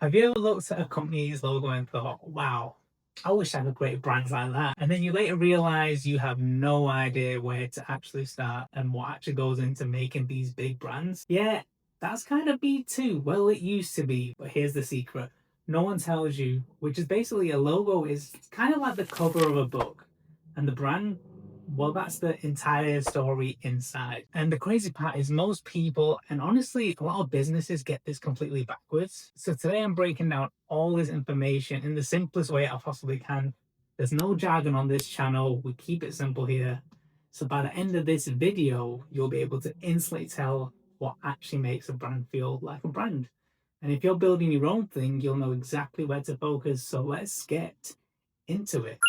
Have you ever looked at a company's logo and thought, wow, I wish I could create brands like that? And then you later realize you have no idea where to actually start and what actually goes into making these big brands? Yeah, that's kind of me too. Well, it used to be, but here's the secret. No one tells you, which is basically a logo is kind of like the cover of a book. And the brand, well, that's the entire story inside. And the crazy part is most people, and honestly, a lot of businesses get this completely backwards. So today I'm breaking down all this information in the simplest way I possibly can. There's no jargon on this channel. We keep it simple here. So by the end of this video, you'll be able to instantly tell what actually makes a brand feel like a brand. And if you're building your own thing, you'll know exactly where to focus. So let's get into it.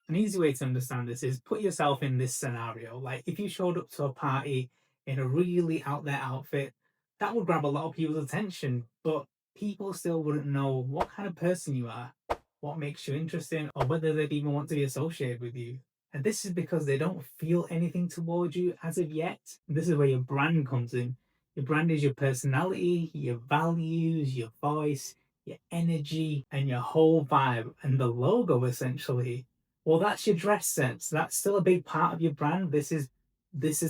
An easy way to understand this is put yourself in this scenario. Like if you showed up to a party in a really out there outfit, that would grab a lot of people's attention, but people still wouldn't know what kind of person you are, what makes you interesting, or whether they'd even want to be associated with you. And this is because they don't feel anything towards you as of yet. And this is where your brand comes in. Your brand is your personality, your values, your voice, your energy, and your whole vibe. And the logo essentially, well, that's your dress sense. That's still a big part of your brand. This is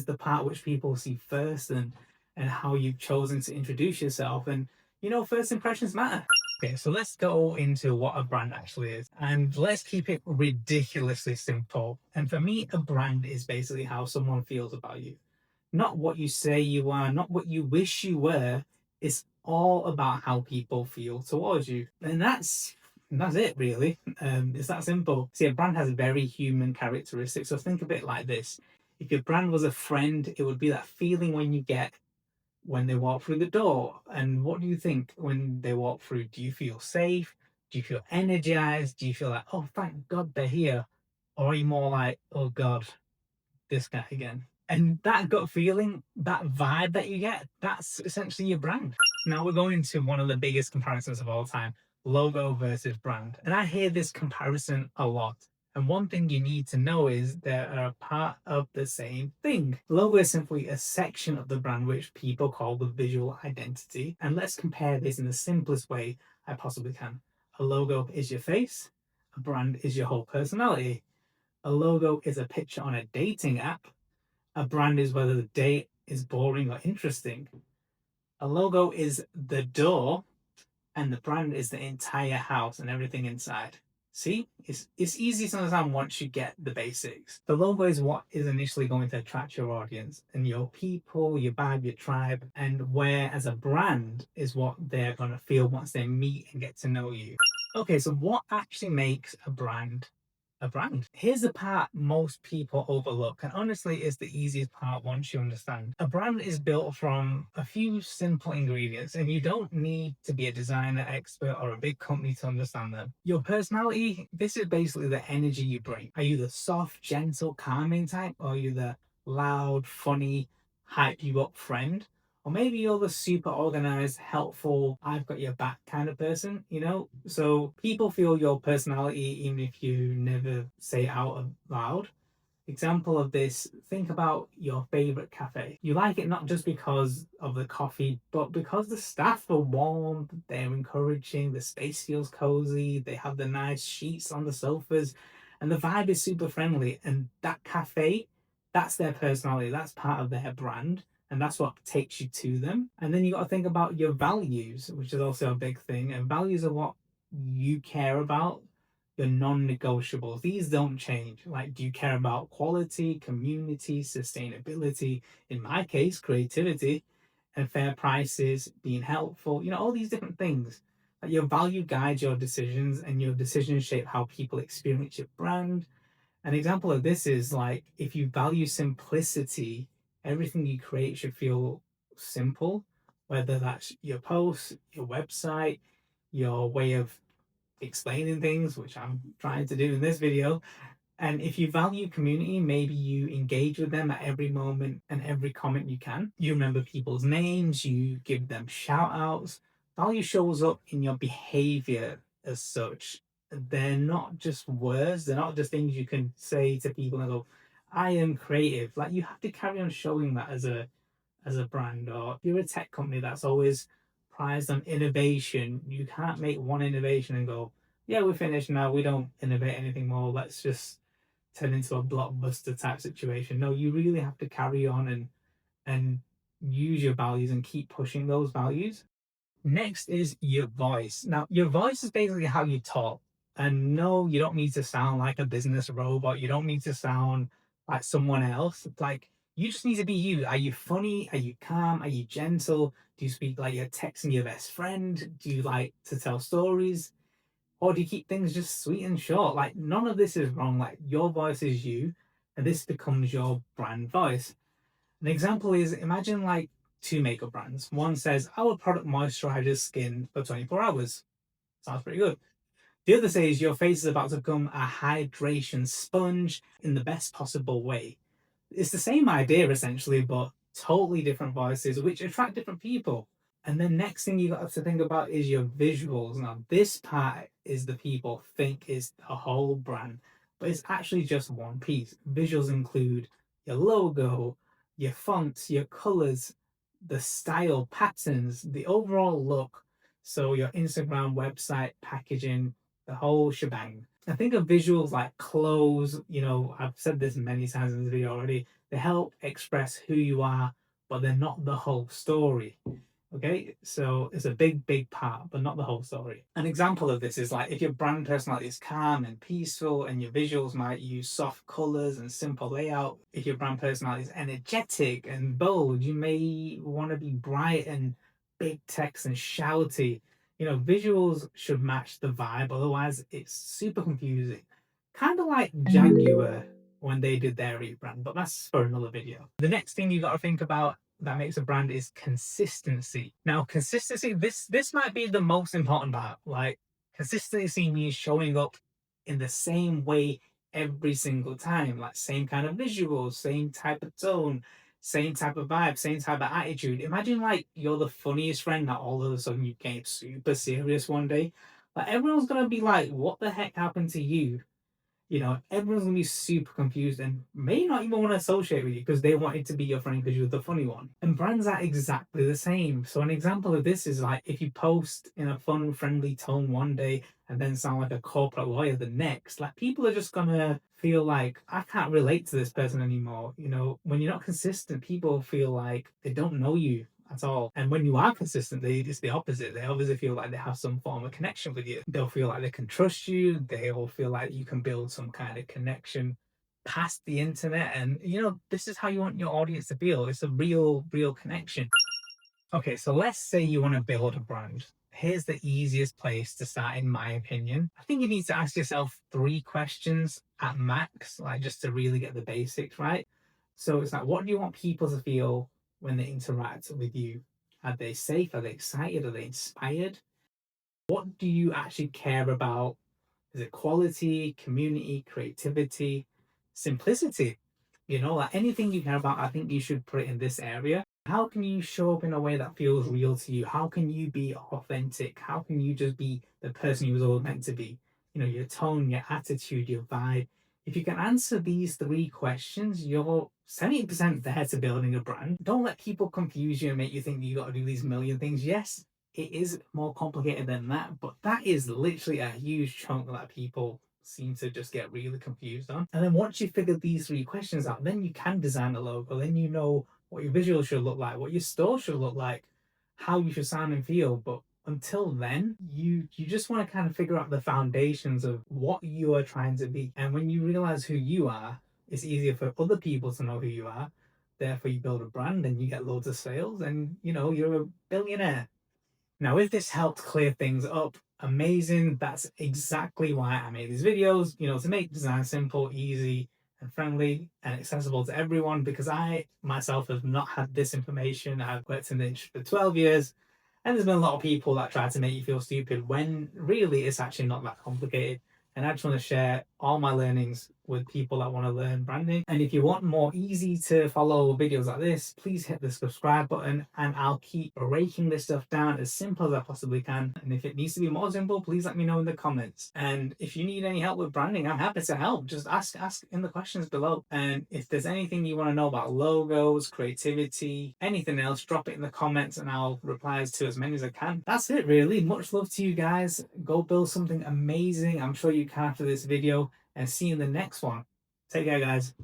the part which people see first, and how you've chosen to introduce yourself. And first impressions matter. Okay, so let's go into what a brand actually is. And let's keep it ridiculously simple. And for me, a brand is basically how someone feels about you. Not what you say you are, not what you wish you were. It's all about how people feel towards you. And that's it really. It's that simple. See, a brand has very human characteristics. So think of it like this. If your brand was a friend, it would be that feeling when you get when they walk through the door. And what do you think when they walk through? Do you feel safe? Do you feel energized? Do you feel like, oh, thank God they're here? Or are you more like, oh God, this guy again? And that gut feeling, that vibe that you get, that's essentially your brand. Now we're going to one of the biggest comparisons of all time, logo versus brand. And I hear this comparison a lot. And one thing you need to know is they are a part of the same thing. Logo is simply a section of the brand which people call the visual identity. And let's compare this in the simplest way I possibly can. A logo is your face, a brand is your whole personality. A logo is a picture on a dating app. A brand is whether the date is boring or interesting. A logo is the door, and the brand is the entire house and everything inside. See, it's easy to understand once you get the basics. The logo is what is initially going to attract your audience and your people, your vibe, your tribe, and where as a brand is what they're going to feel once they meet and get to know you. Okay, so what actually makes a brand a brand? Here's the part most people overlook, and honestly, it's the easiest part once you understand. A brand is built from a few simple ingredients, and you don't need to be a designer, expert, or a big company to understand them. Your personality, this is basically the energy you bring. Are you the soft, gentle, calming type, or are you the loud, funny, hype you up friend? Or maybe you're the super organized, helpful, I've got your back kind of person. So people feel your personality even if you never say it out loud. Example of this, think about your favorite cafe. You like it not just because of the coffee, but because the staff are warm, they're encouraging, the space feels cozy, they have the nice sheets on the sofas, and the vibe is super friendly. And that cafe, that's their personality, that's part of their brand. And that's what takes you to them. And then you got to think about your values, which is also a big thing. And values are what you care about, the non-negotiables. These don't change. Like, do you care about quality, community, sustainability? In my case, creativity and fair prices, being helpful, all these different things. Like your value guides your decisions, and your decisions shape how people experience your brand. An example of this is like if you value simplicity, everything you create should feel simple, whether that's your post, your website, your way of explaining things, which I'm trying to do in this video. And if you value community, maybe you engage with them at every moment and every comment you can. You remember people's names, you give them shout outs. Value shows up in your behavior as such. They're not just words, they're not just things you can say to people and go, I am creative. Like you have to carry on showing that as a brand. Or if you're a tech company that's always prized on innovation. You can't make one innovation and go, yeah, we're finished now. We don't innovate anything more. Let's just turn into a blockbuster type situation. No, you really have to carry on and use your values and keep pushing those values. Next is your voice. Now, your voice is basically how you talk. And no, you don't need to sound like a business robot. You don't need to sound like someone else. Like, you just need to be you. Are you funny? Are you calm? Are you gentle? Do you speak like you're texting your best friend? Do you like to tell stories? Or do you keep things just sweet and short? Like, none of this is wrong. Like, your voice is you, and this becomes your brand voice. An example is, imagine like two makeup brands. One says, our product moisturizes skin for 24 hours. Sounds pretty good. The other says, your face is about to become a hydration sponge in the best possible way. It's the same idea essentially, but totally different voices, which attract different people. And then next thing you got to think about is your visuals. Now, this part is the people think is the whole brand, but it's actually just one piece. Visuals include your logo, your fonts, your colors, the style patterns, the overall look. So your Instagram, website, packaging, the whole shebang. I think of visuals like clothes, I've said this many times in this video already. They help express who you are, but they're not the whole story. Okay, so it's a big, big part, but not the whole story. An example of this is like if your brand personality is calm and peaceful, and your visuals might use soft colors and simple layout. If your brand personality is energetic and bold, you may want to be bright and big text and shouty. Visuals should match the vibe, otherwise, it's super confusing. Kind of like Jaguar when they did their rebrand, but that's for another video. The next thing you got to think about that makes a brand is consistency. Now, consistency, this might be the most important part. Like, consistency means showing up in the same way every single time, like same kind of visuals, same type of tone, same type of vibe, same type of attitude. Imagine like you're the funniest friend, that all of a sudden you get super serious one day. Like, everyone's gonna be like, what the heck happened to you? Everyone's gonna be super confused and may not even want to associate with you because they wanted to be your friend because you're the funny one. And brands are exactly the same. So an example of this is like if you post in a fun, friendly tone one day and then sound like a corporate lawyer the next, like people are just gonna feel like I can't relate to this person anymore. When you're not consistent, people feel like they don't know you at all. And when you are consistent, it's the opposite. They obviously feel like they have some form of connection with you. They'll feel like they can trust you. They'll feel like you can build some kind of connection past the internet. And this is how you want your audience to feel. It's a real, real connection. Okay, so let's say you want to build a brand. Here's the easiest place to start, in my opinion. I think you need to ask yourself 3 questions at max, like just to really get the basics right. So it's like, what do you want people to feel when they interact with you? Are they safe? Are they excited? Are they inspired? What do you actually care about? Is it quality, community, creativity, simplicity? Like anything you care about, I think you should put it in this area. How can you show up in a way that feels real to you? How can you be authentic? How can you just be the person you was always meant to be? Your tone, your attitude, your vibe. If you can answer these 3 questions, you're 70% there to building a brand. Don't let people confuse you and make you think you got to do these million things. Yes, it is more complicated than that, but that is literally a huge chunk that people seem to just get really confused on. And then once you figure these 3 questions out, then you can design a logo. Then you know what your visual should look like, what your store should look like, how you should sound and feel. But until then, you just want to kind of figure out the foundations of what you are trying to be. And when you realize who you are, it's easier for other people to know who you are. Therefore, you build a brand and you get loads of sales, and you're a billionaire. Now, if this helped clear things up, amazing. That's exactly why I made these videos, to make design simple, easy, and friendly and accessible to everyone, because I myself have not had this information. I've worked in the industry for 12 years, and there's been a lot of people that try to make you feel stupid when really it's actually not that complicated. And I just want to share all my learnings with people that want to learn branding. And if you want more easy to follow videos like this, please hit the subscribe button and I'll keep breaking this stuff down as simple as I possibly can. And if it needs to be more simple, please let me know in the comments. And if you need any help with branding, I'm happy to help. Just ask in the questions below. And if there's anything you want to know about logos, creativity, anything else, drop it in the comments and I'll reply to as many as I can. That's it really. Much love to you guys. Go build something amazing. I'm sure you can after this video, and see you in the next one. Take care, guys.